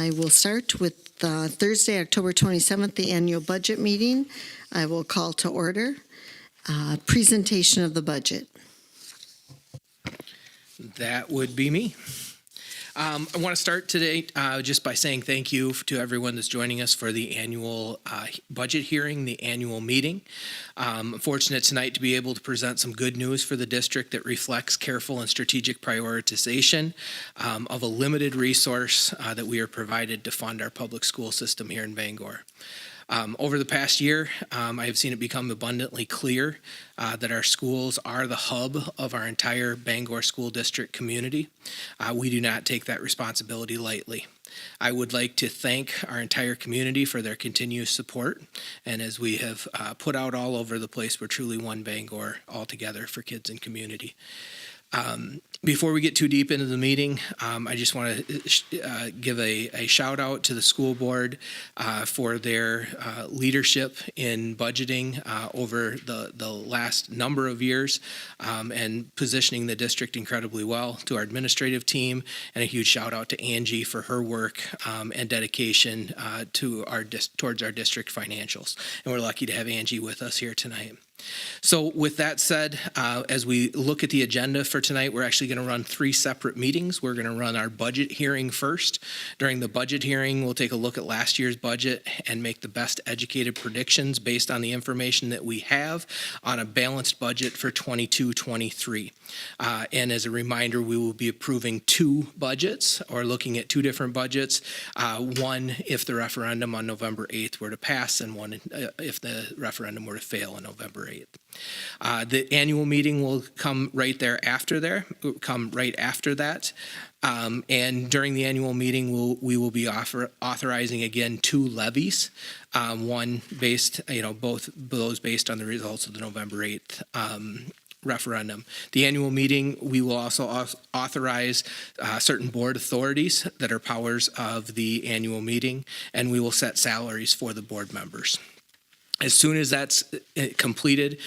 I will start with Thursday, October 27th, the annual budget meeting. I will call to order. Presentation of the budget. That would be me. I want to start today just by saying thank you to everyone that's joining us for the annual budget hearing, the annual meeting. I'm fortunate tonight to be able to present some good news for the district that reflects careful and strategic prioritization of a limited resource that we are provided to fund our public school system here in Bangor. Over the past year, I have seen it become abundantly clear that our schools are the hub of our entire Bangor School District community. We do not take that responsibility lightly. I would like to thank our entire community for their continued support. And as we have put out all over the place, we're truly one Bangor all together for kids and community. Before we get too deep into the meeting, I just want to give a shout out to the school board for their leadership in budgeting over the last number of years and positioning the district incredibly well, to our administrative team, and a huge shout out to Angie for her work and dedication towards our district financials. And we're lucky to have Angie with us here tonight. So with that said, as we look at the agenda for tonight, we're actually going to run 3 separate meetings. We're going to run our budget hearing first. During the budget hearing, we'll take a look at last year's budget and make the best educated predictions based on the information that we have on a balanced budget for 22-23. And as a reminder, we will be approving 2 budgets, or looking at 2 different budgets. One if the referendum on November 8th were to pass, and one if the referendum were to fail on November 8th. The annual meeting will come right after that. And during the annual meeting, we will be authorizing again 2 levies. One based, both those based on the results of the November 8th referendum. The annual meeting, we will also authorize certain board authorities that are powers of the annual meeting, and we will set salaries for the board members. As soon as that's completed,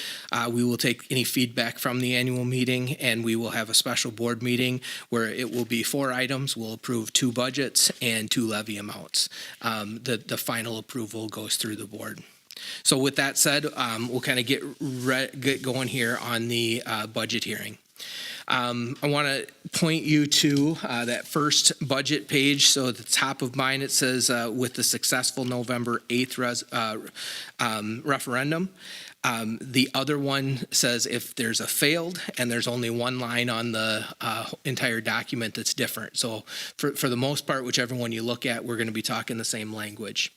we will take any feedback from the annual meeting, and we will have a special board meeting where it will be 4 items. We'll approve 2 budgets and 2 levy amounts. The final approval goes through the board. So with that said, we'll kind of get going here on the budget hearing. I want to point you to that first budget page. So at the top of mine, it says, with the successful November 8th referendum. The other one says if there's a failed, and there's only one line on the entire document that's different. So for the most part, whichever one you look at, we're going to be talking the same language.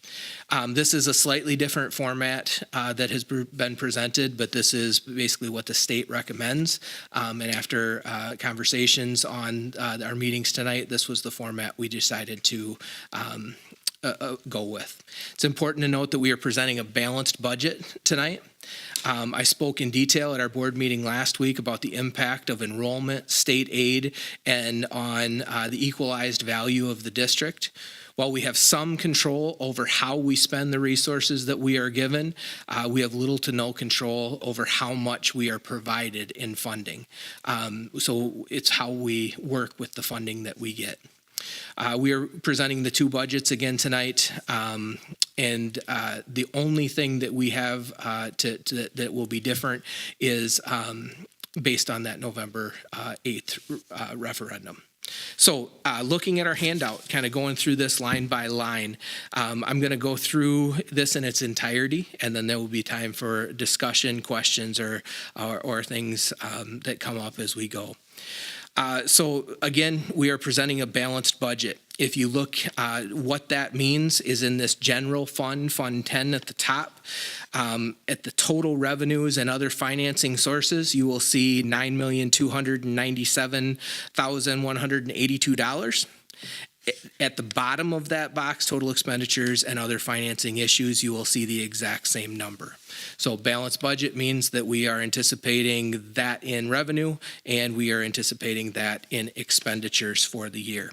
This is a slightly different format that has been presented, but this is basically what the state recommends. And after conversations on our meetings tonight, this was the format we decided to go with. It's important to note that we are presenting a balanced budget tonight. I spoke in detail at our board meeting last week about the impact of enrollment, state aid, and on the equalized value of the district. While we have some control over how we spend the resources that we are given, we have little to no control over how much we are provided in funding. So it's how we work with the funding that we get. We are presenting the 2 budgets again tonight, and the only thing that we have that will be different is based on that November 8th referendum. So looking at our handout, kind of going through this line by line, I'm going to go through this in its entirety, and then there will be time for discussion, questions, or things that come up as we go. So again, we are presenting a balanced budget. If you look, what that means is in this general fund, Fund 10 at the top, at the total revenues and other financing sources, you will see $9,297,182. At the bottom of that box, total expenditures and other financing issues, you will see the exact same number. So balanced budget means that we are anticipating that in revenue, and we are anticipating that in expenditures for the year.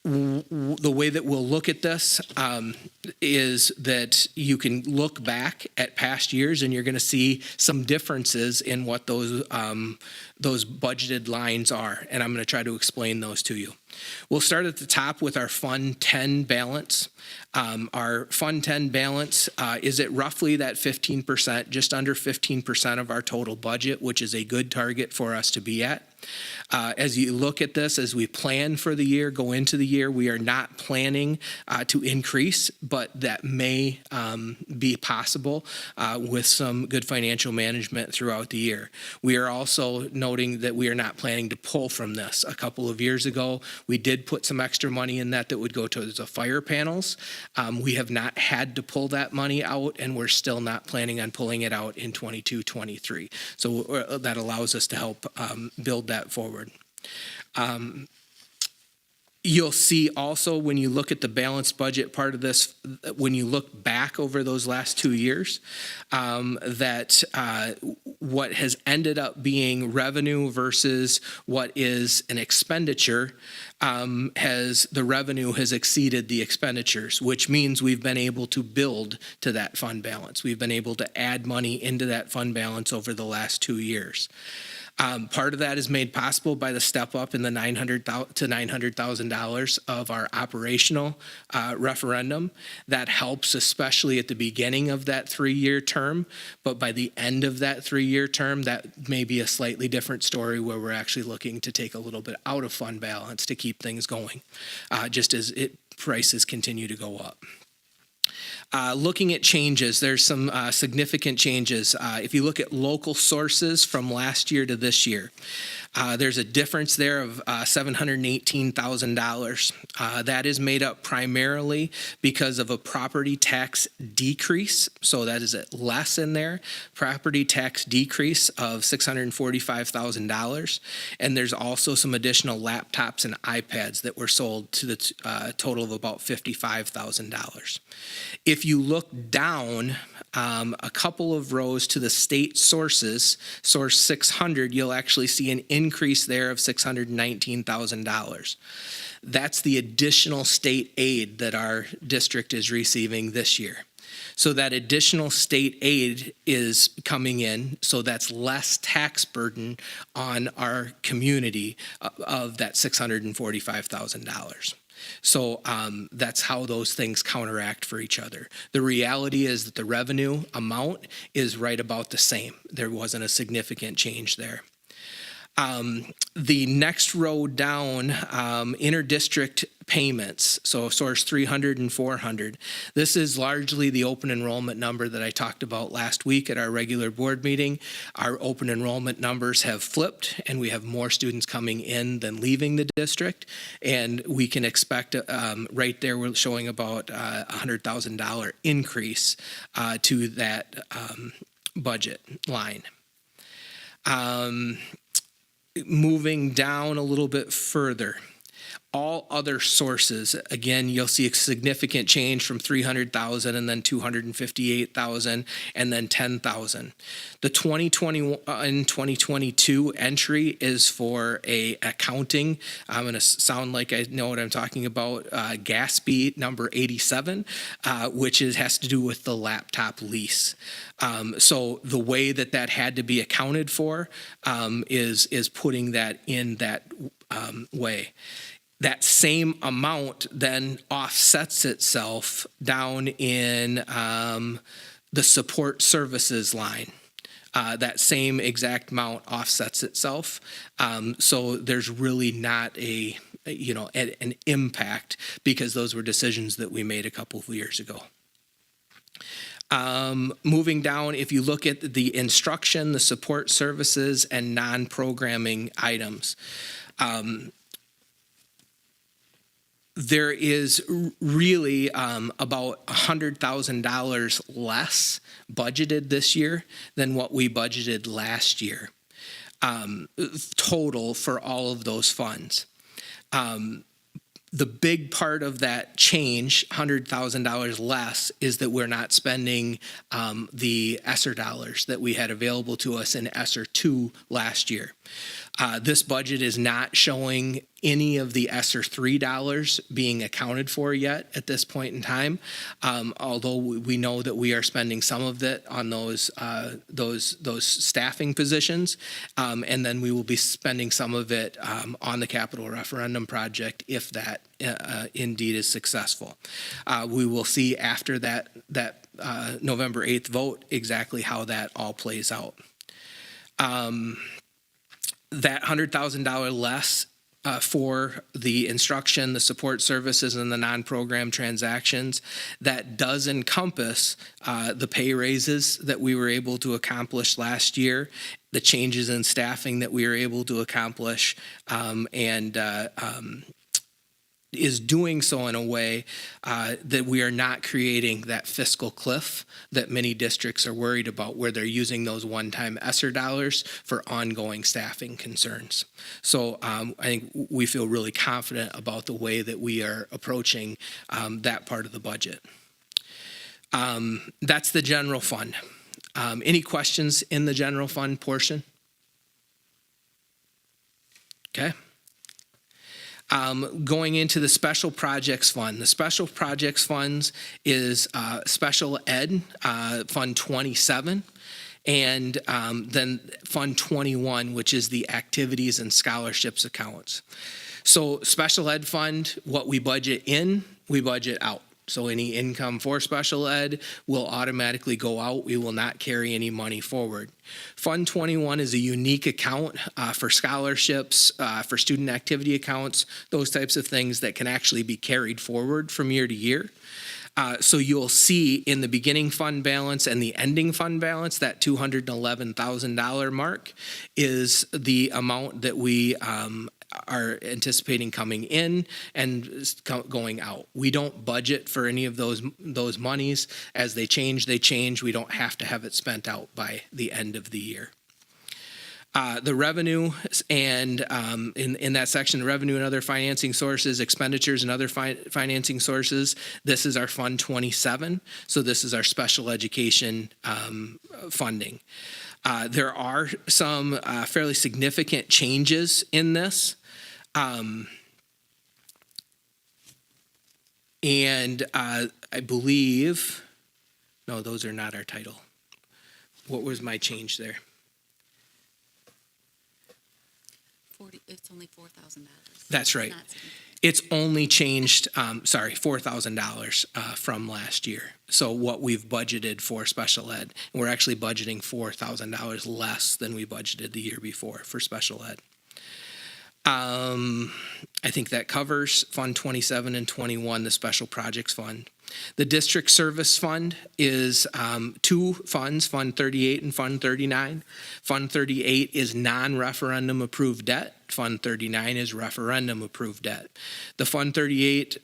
The way that we'll look at this is that you can look back at past years, and you're going to see some differences in what those budgeted lines are, and I'm going to try to explain those to you. We'll start at the top with our Fund 10 balance. Our Fund 10 balance is at roughly that 15%, just under 15% of our total budget, which is a good target for us to be at. As you look at this, as we plan for the year, go into the year, we are not planning to increase, but that may be possible with some good financial management throughout the year. We are also noting that we are not planning to pull from this. A couple of years ago, we did put some extra money in that would go towards the fire panels. We have not had to pull that money out, and we're still not planning on pulling it out in 22-23. So that allows us to help build that forward. You'll see also when you look at the balanced budget part of this, when you look back over those last 2 years, that what has ended up being revenue versus what is an expenditure, the revenue has exceeded the expenditures, which means we've been able to build to that fund balance. We've been able to add money into that fund balance over the last 2 years. Part of that is made possible by the step up in the $900,000 to $900,000 of our operational referendum. That helps, especially at the beginning of that 3-year term. But by the end of that 3-year term, that may be a slightly different story where we're actually looking to take a little bit out of fund balance to keep things going, just as prices continue to go up. Looking at changes, there's some significant changes. If you look at local sources from last year to this year, there's a difference there of $718,000. That is made up primarily because of a property tax decrease. So that is less in there. Property tax decrease of $645,000. And there's also some additional laptops and iPads that were sold to the total of about $55,000. If you look down a couple of rows to the state sources, source 600, you'll actually see an increase there of $619,000. That's the additional state aid that our district is receiving this year. So that additional state aid is coming in, so that's less tax burden on our community of that $645,000. So that's how those things counteract for each other. The reality is that the revenue amount is right about the same. There wasn't a significant change there. The next row down, interdistrict payments, so source 300 and 400. This is largely the open enrollment number that I talked about last week at our regular board meeting. Our open enrollment numbers have flipped, and we have more students coming in than leaving the district, and we can expect right there we're showing about a $100,000 increase to that budget line. Moving down a little bit further, all other sources, again, you'll see a significant change from $300,000 and then $258,000 and then $10,000. The 2021 and 2022 entry is for a accounting. I'm going to sound like I know what I'm talking about. GASB number 87, which has to do with the laptop lease. So the way that had to be accounted for is putting that in that way. That same amount then offsets itself down in the support services line. That same exact amount offsets itself. So there's really not an impact because those were decisions that we made a couple of years ago. Moving down, if you look at the instruction, the support services, and non-programming items, there is really about $100,000 less budgeted this year than what we budgeted last year, total for all of those funds. The big part of that change, $100,000 less, is that we're not spending the ESSER dollars that we had available to us in ESSER 2 last year. This budget is not showing any of the ESSER 3 dollars being accounted for yet at this point in time, although we know that we are spending some of it on those staffing positions, and then we will be spending some of it on the capital referendum project if that indeed is successful. We will see after that November 8th vote exactly how that all plays out. That $100,000 less for the instruction, the support services, and the non-program transactions, that does encompass the pay raises that we were able to accomplish last year, the changes in staffing that we were able to accomplish, and is doing so in a way that we are not creating that fiscal cliff that many districts are worried about, where they're using those one-time ESSER dollars for ongoing staffing concerns. So I think we feel really confident about the way that we are approaching that part of the budget. That's the general fund. Any questions in the general fund portion? Okay. Going into the special projects fund. The special projects funds is special ed, fund 27, and then fund 21, which is the activities and scholarships accounts. So special ed fund, what we budget in, we budget out. So any income for special ed will automatically go out. We will not carry any money forward. Fund 21 is a unique account for scholarships, for student activity accounts, those types of things that can actually be carried forward from year to year. So you'll see in the beginning fund balance and the ending fund balance, that $211,000 mark is the amount that we are anticipating coming in and going out. We don't budget for any of those monies. As they change, they change. We don't have to have it spent out by the end of the year. The revenue and in that section, the revenue and other financing sources, expenditures and other financing sources, this is our Fund 27. So this is our special education funding. There are some fairly significant changes in this. And I believe, no, those are not our title. What was my change there? It's only $4,000. That's right. It's only changed, $4,000 from last year. So what we've budgeted for special ed, we're actually budgeting $4,000 less than we budgeted the year before for special ed. I think that covers Fund 27 and 21, the Special Projects Fund. The District Service Fund is two funds, Fund 38 and Fund 39. Fund 38 is non-referendum approved debt. Fund 39 is referendum approved debt. The Fund 38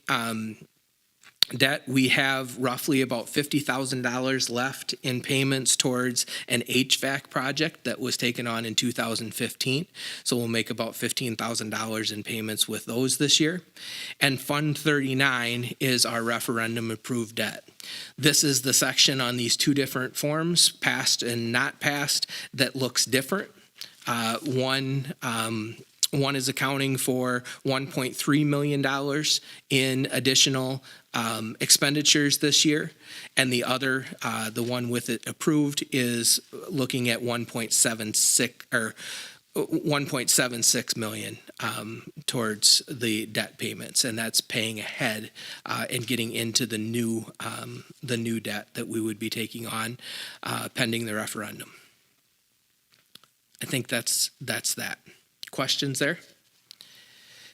debt, we have roughly about $50,000 left in payments towards an HVAC project that was taken on in 2015. So we'll make about $15,000 in payments with those this year. And Fund 39 is our referendum approved debt. This is the section on these two different forms, passed and not passed, that looks different. One is accounting for $1.3 million in additional expenditures this year, and the other, the one with it approved, is looking at $1.76 million towards the debt payments, and that's paying ahead and getting into the new debt that we would be taking on pending the referendum. I think that's that. Questions there?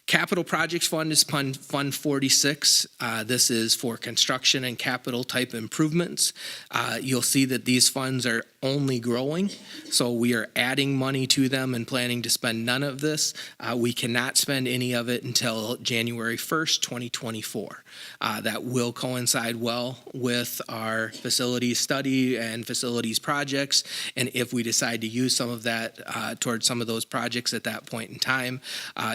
Capital Projects Fund is Fund 46. This is for construction and capital type improvements. You'll see that these funds are only growing, so we are adding money to them and planning to spend none of this. We cannot spend any of it until January 1st, 2024. That will coincide well with our facilities study and facilities projects, and if we decide to use some of that towards some of those projects at that point in time,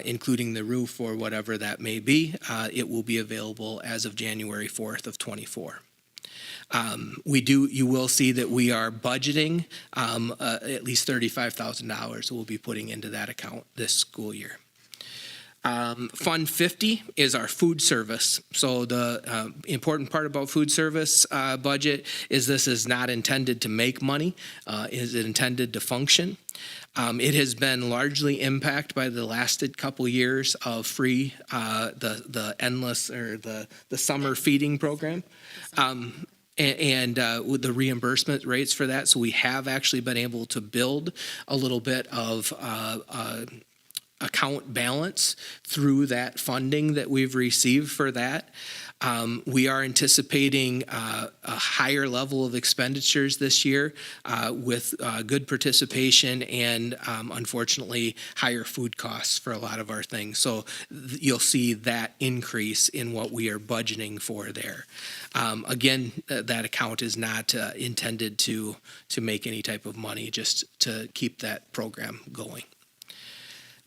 including the roof or whatever that may be, it will be available as of January 4th of 24. You will see that we are budgeting at least $35,000 we'll be putting into that account this school year. Fund 50 is our food service. So the important part about food service budget is this is not intended to make money. Is it intended to function? It has been largely impacted by the lasted couple years of free, the endless or the summer feeding program. And with the reimbursement rates for that. So we have actually been able to build a little bit of account balance through that funding that we've received for that. We are anticipating a higher level of expenditures this year with good participation and unfortunately higher food costs for a lot of our things. So you'll see that increase in what we are budgeting for there. Again, that account is not intended to make any type of money, just to keep that program going.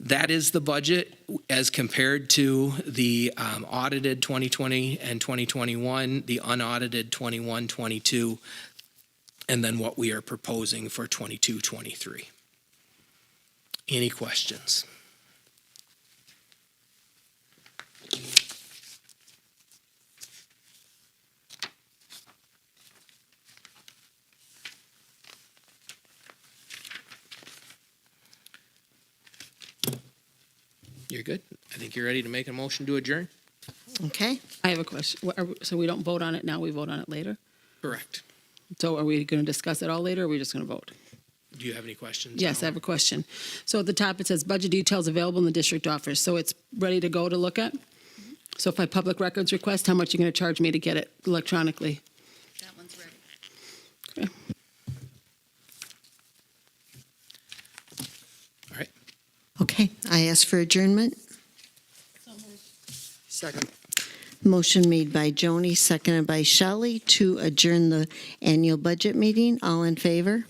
That is the budget as compared to the audited 2020 and 2021, the unaudited 21-22, and then what we are proposing for 22-23. Any questions? You're good? I think you're ready to make a motion to adjourn? Okay. I have a question. So we don't vote on it now, we vote on it later? Correct. So are we going to discuss it all later, or are we just going to vote? Do you have any questions? Yes, I have a question. So at the top, it says budget details available in the district office. So it's ready to go to look at? So if I public records request, how much are you going to charge me to get it electronically? That one's ready. All right. Okay, I ask for adjournment. Second. Motion made by Joni, seconded by Shelley to adjourn the annual budget meeting. All in favor?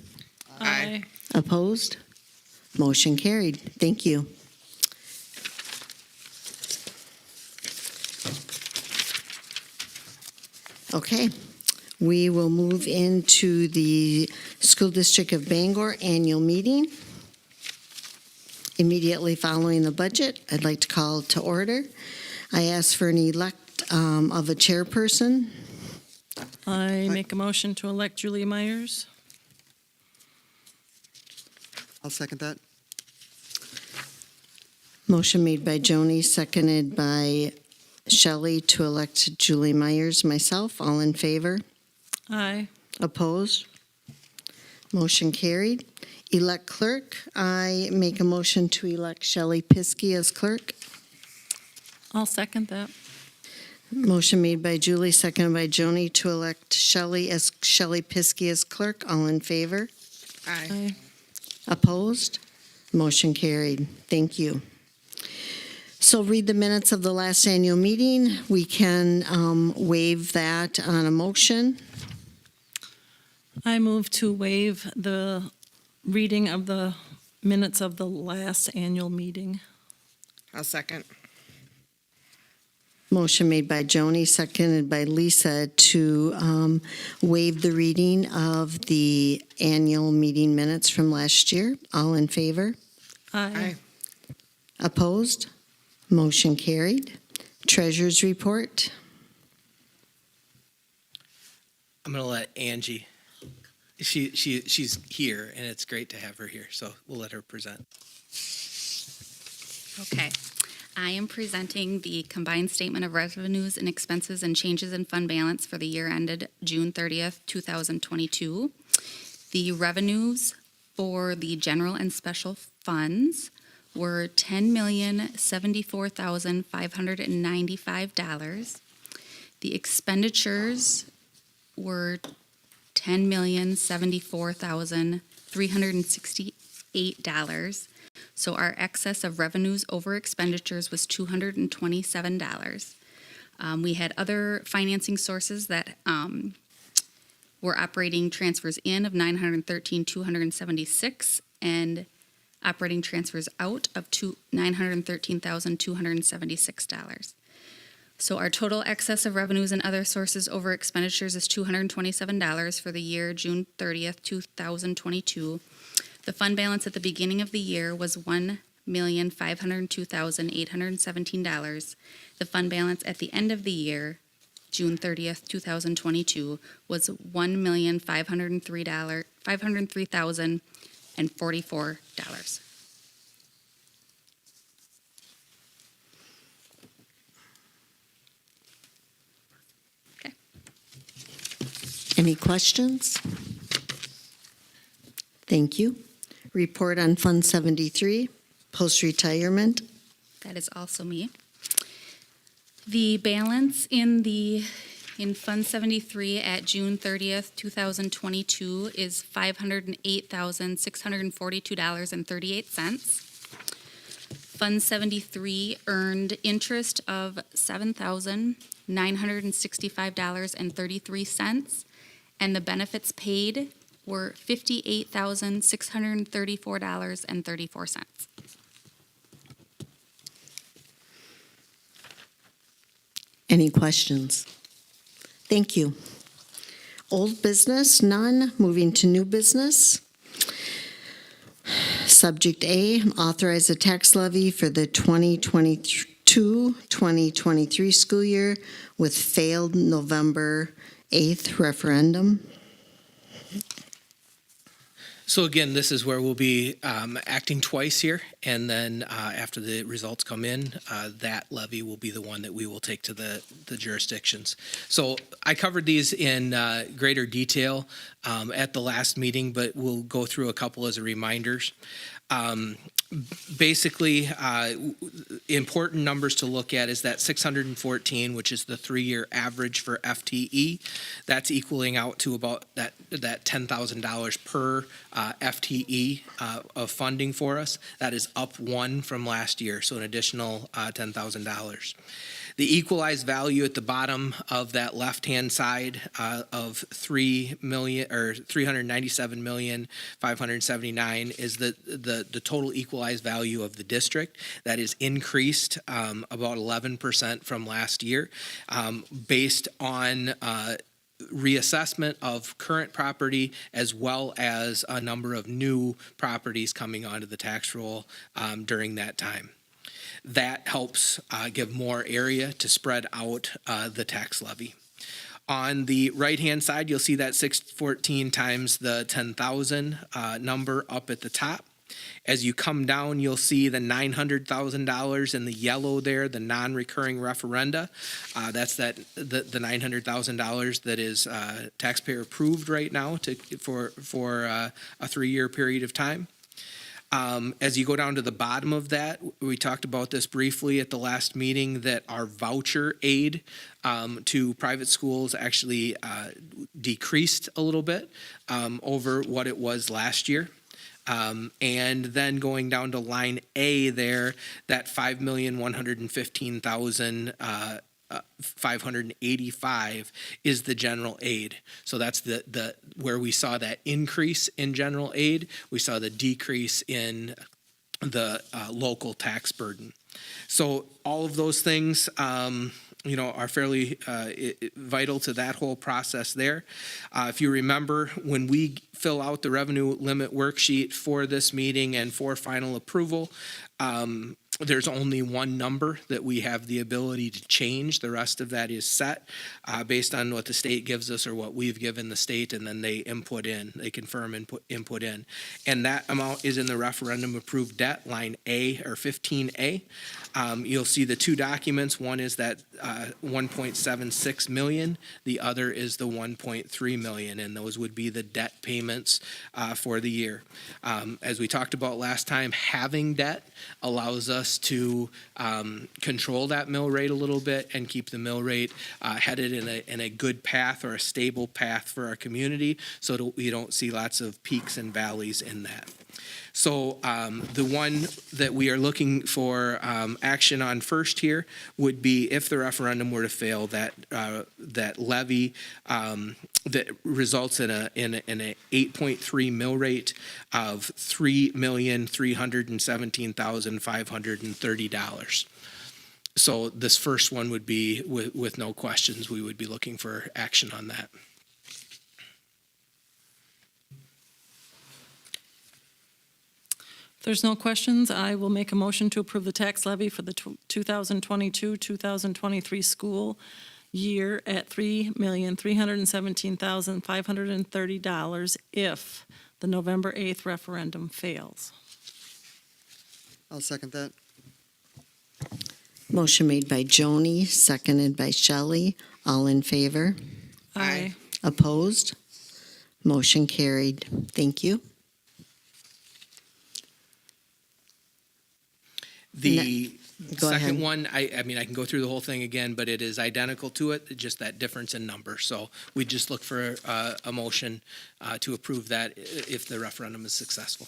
Aye. Opposed? Motion carried. Thank you. Okay, we will move into the School District of Bangor annual meeting. Immediately following the budget, I'd like to call to order. I ask for an elect of a chairperson. I make a motion to elect Julie Myers. I'll second that. Motion made by Joni, seconded by Shelley to elect Julie Myers, myself. All in favor? Aye. Opposed? Motion carried. Elect clerk. I make a motion to elect Shelley Piskey as clerk. I'll second that. Motion made by Julie, seconded by Joni to elect Shelley Piskey as clerk. All in favor? Aye. Opposed? Motion carried. Thank you. So read the minutes of the last annual meeting. We can waive that on a motion. I move to waive the reading of the minutes of the last annual meeting. I'll second. Motion made by Joni, seconded by Lisa to waive the reading of the annual meeting minutes from last year. All in favor? Aye. Opposed? Motion carried. Treasurer's report. I'm going to let Angie. She's here, and it's great to have her here, so we'll let her present. Okay. I am presenting the combined statement of revenues and expenses and changes in fund balance for the year ended June 30th, 2022. The revenues for the general and special funds were $10,074,595. The expenditures were $10,074,368. So our excess of revenues over expenditures was $227. We had other financing sources that were operating transfers in of $913,276 and operating transfers out of $913,276. So our total excess of revenues and other sources over expenditures is $227 for the year June 30th, 2022. The fund balance at the beginning of the year was $1 $1,502,817. The fund balance at the end of the year, June 30th, 2022, was $1,503,044. Okay. Any questions? Thank you. Report on Fund 73, post-retirement. That is also me. The balance in Fund 73 at June 30th, 2022 is $508,642.38. Fund 73 earned interest of $7,965.33, and the benefits paid were $58,634.34. Any questions? Thank you. Old business, none. Moving to new business. Subject A, authorize a tax levy for the 2022-2023 school year with failed November 8th referendum. So again, this is where we'll be acting twice here, and then after the results come in, that levy will be the one that we will take to the jurisdictions. So I covered these in greater detail at the last meeting, but we'll go through a couple as reminders. Basically, important numbers to look at is that 614, which is the 3-year average for FTE. That's equaling out to about that $10,000 per FTE of funding for us. That is up 1 from last year, so an additional $10,000. The equalized value at the bottom of that left-hand side of $397,579 is the total equalized value of the district. That is increased about 11% from last year, based on reassessment of current property as well as a number of new properties coming onto the tax roll during that time. That helps give more area to spread out the tax levy. On the right-hand side, you'll see that 614 times the 10,000 number up at the top. As you come down, you'll see the $900,000 in the yellow there, the non-recurring referenda. That's the $900,000 that is taxpayer approved right now for a 3-year period of time. As you go down to the bottom of that, we talked about this briefly at the last meeting, that our voucher aid to private schools actually decreased a little bit over what it was last year. And then going down to line A there, that $5,115,585 is the general aid. So that's the where we saw that increase in general aid. We saw the decrease in the local tax burden. So all of those things, are fairly vital to that whole process there. If you remember, when we fill out the revenue limit worksheet for this meeting and for final approval, there's only one number that we have the ability to change. The rest of that is set based on what the state gives us or what we've given the state, and then they confirm and input in. And that amount is in the referendum approved debt, line A or 15A. You'll see the two documents. One is that 1.76 million. The other is the 1.3 million, and those would be the debt payments for the year. As we talked about last time, having debt allows us to control that mill rate a little bit and keep the mill rate headed in a good path or a stable path for our community, so that we don't see lots of peaks and valleys in that. So the one that we are looking for action on first here would be, if the referendum were to fail, that levy that results in a 8.3 mill rate of $3,317,530. So this first one would be, with no questions, we would be looking for action on that. There's no questions. I will make a motion to approve the tax levy for the 2022-2023 school year at $3,317,530 if the November 8th referendum fails. I'll second that. Motion made by Joni, seconded by Shelley. All in favor? Aye. Opposed? Motion carried. Thank you. The Go second ahead. one, I mean, I can go through the whole thing again, but it is identical to it, just that difference in number. So we just look for a motion to approve that if the referendum is successful.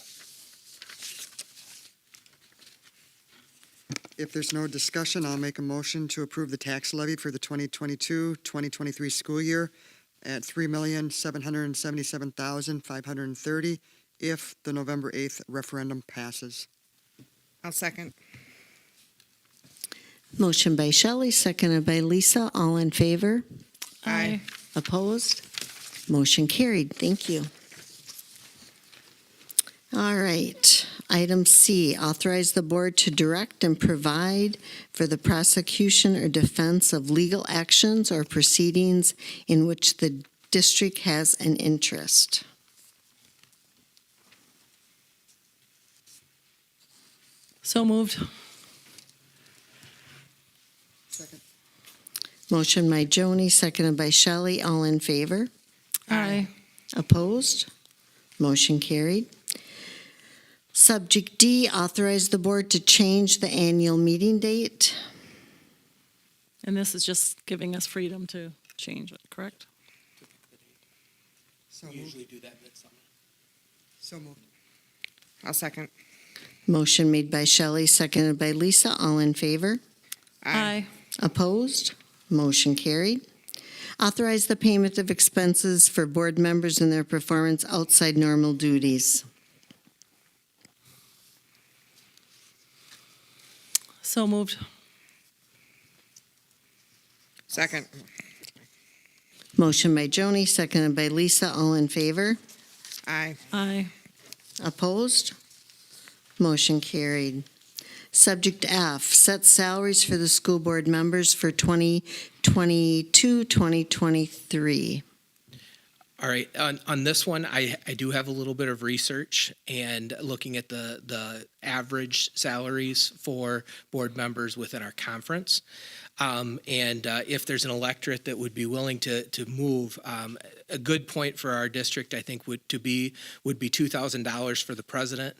If there's no discussion, I'll make a motion to approve the tax levy for the 2022-2023 school year at $3,777,530 if the November 8th referendum passes. I'll second. Motion by Shelley, seconded by Lisa. All in favor? Aye. Opposed? Motion carried. Thank you. All right. Item C, authorize the board to direct and provide for the prosecution or defense of legal actions or proceedings in which the district has an interest. So moved. Second. Motion by Joni, seconded by Shelley. All in favor? Aye. Opposed? Motion carried. Subject D, authorize the board to change the annual meeting date. And this is just giving us freedom to change it, correct? So moved. do that midsummer. So moved. I'll second. Motion made by Shelley, seconded by Lisa. All in favor? Aye. Opposed? Motion carried. Authorize the payment of expenses for board members and their performance outside normal duties. So moved. Second. Motion by Joni, seconded by Lisa. All in favor? Aye. Aye. Opposed? Motion carried. Subject F, set salaries for the school board members for 2022-2023. All right, on this one, I do have a little bit of research and looking at the average salaries for board members within our conference. And if there's an electorate that would be willing to move, a good point for our district, I think, would be $2,000 for the president,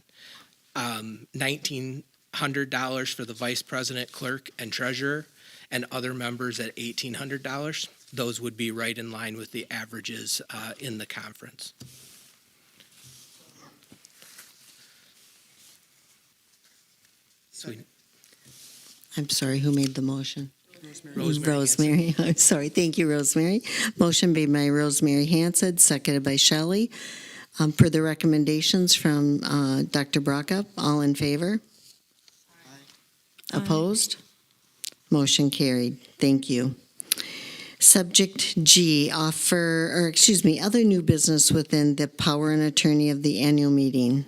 $1,900 for the vice president, clerk, and treasurer, and other members at $1,800. Those would be right in line with the averages in the conference. Sweet. I'm sorry, who made the motion? Rosemary Hanson. I'm sorry. Thank you, Rosemary. Motion made by Rosemary Hanson, seconded by Shelley. For the recommendations from Dr. Brockup, all in favor? Opposed? Motion carried. Thank you. Subject G, other new business within the power and attorney of the annual meeting.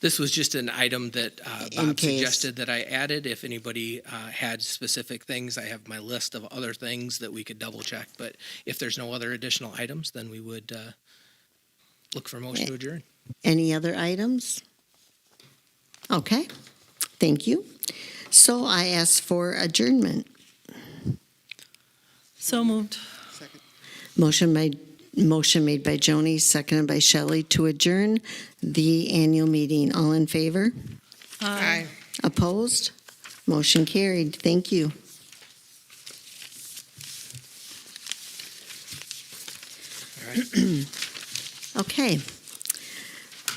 This was just an item that In Bob case. suggested that I added. If anybody had specific things, I have my list of other things that we could double check. But if there's no other additional items, then we would look for a motion to adjourn. Any other items? Okay, thank you. So I ask for adjournment. So moved. Second. Motion made by Joni, seconded by Shelley to adjourn the annual meeting. All in favor? Aye. Opposed? Motion carried. Thank you. All right. Okay.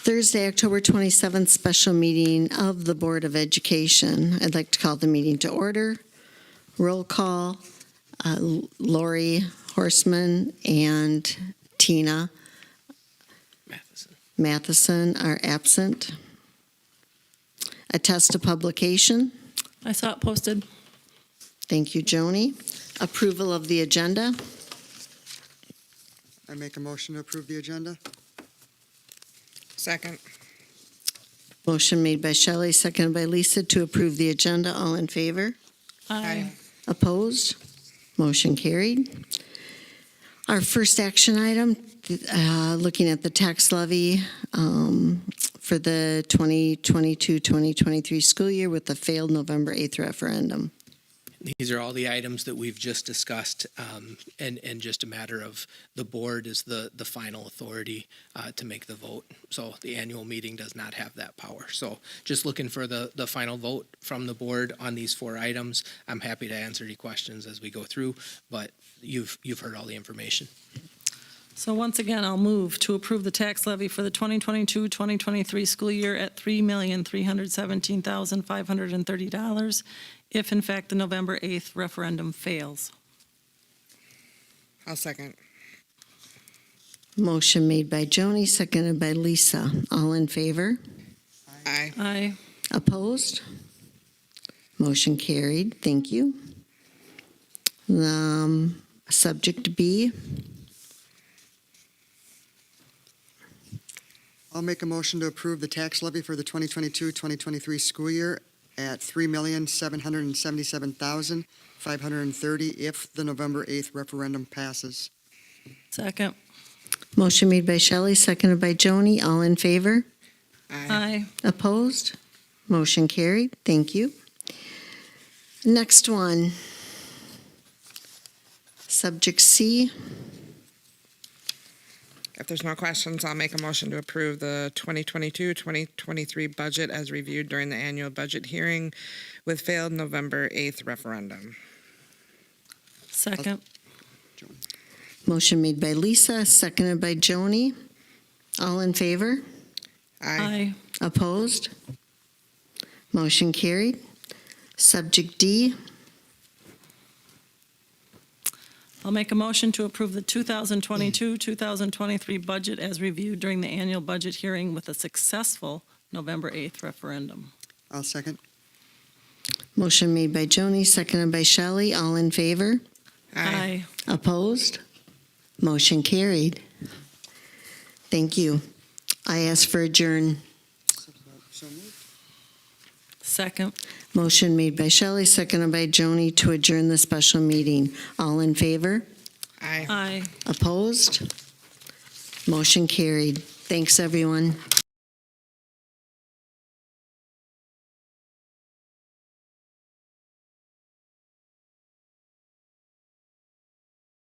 Thursday, October 27th, special meeting of the Board of Education. I'd like to call the meeting to order. Roll call, Lori Horseman and Tina Matheson are absent. Attest to publication. I saw it posted. Thank you, Joni. Approval of the agenda. I make a motion to approve the agenda. Second. Motion made by Shelley, seconded by Lisa to approve the agenda. All in favor? Aye. Opposed? Motion carried. Our first action item, looking at the tax levy for the 2022-2023 school year with the failed November 8th referendum. These are all the items that we've just discussed, and just a matter of the board is the final authority to make the vote. So the annual meeting does not have that power. So just looking for the final vote from the board on these 4 items. I'm happy to answer any questions as we go through, but you've heard all the information. So once again, I'll move to approve the tax levy for the 2022-2023 school year at $3,317,530 if in fact the November 8th referendum fails. I'll second. Motion made by Joni, seconded by Lisa. All in favor? Aye. Aye. Opposed? Motion carried. Thank you. Subject B. I'll make a motion to approve the tax levy for the 2022-2023 school year at $3,777,530 if the November 8th referendum passes. Second. Motion made by Shelley, seconded by Joni. All in favor? Aye. Opposed? Motion carried. Thank you. Next one. Subject C. If there's no questions, I'll make a motion to approve the 2022-2023 budget as reviewed during the annual budget hearing with failed November 8th referendum. Second. Motion made by Lisa, seconded by Joni. All in favor? Aye. Opposed? Motion carried. Subject D. I'll make a motion to approve the 2022-2023 budget as reviewed during the annual budget hearing with a successful November 8th referendum. I'll second. Motion made by Joni, seconded by Shelley. All in favor? Aye. Opposed? Motion carried. Thank you. I ask for adjourn. So moved. Second. Motion made by Shelley, seconded by Joni to adjourn the special meeting. All in favor? Aye. Aye. Opposed? Motion carried. Thanks, everyone.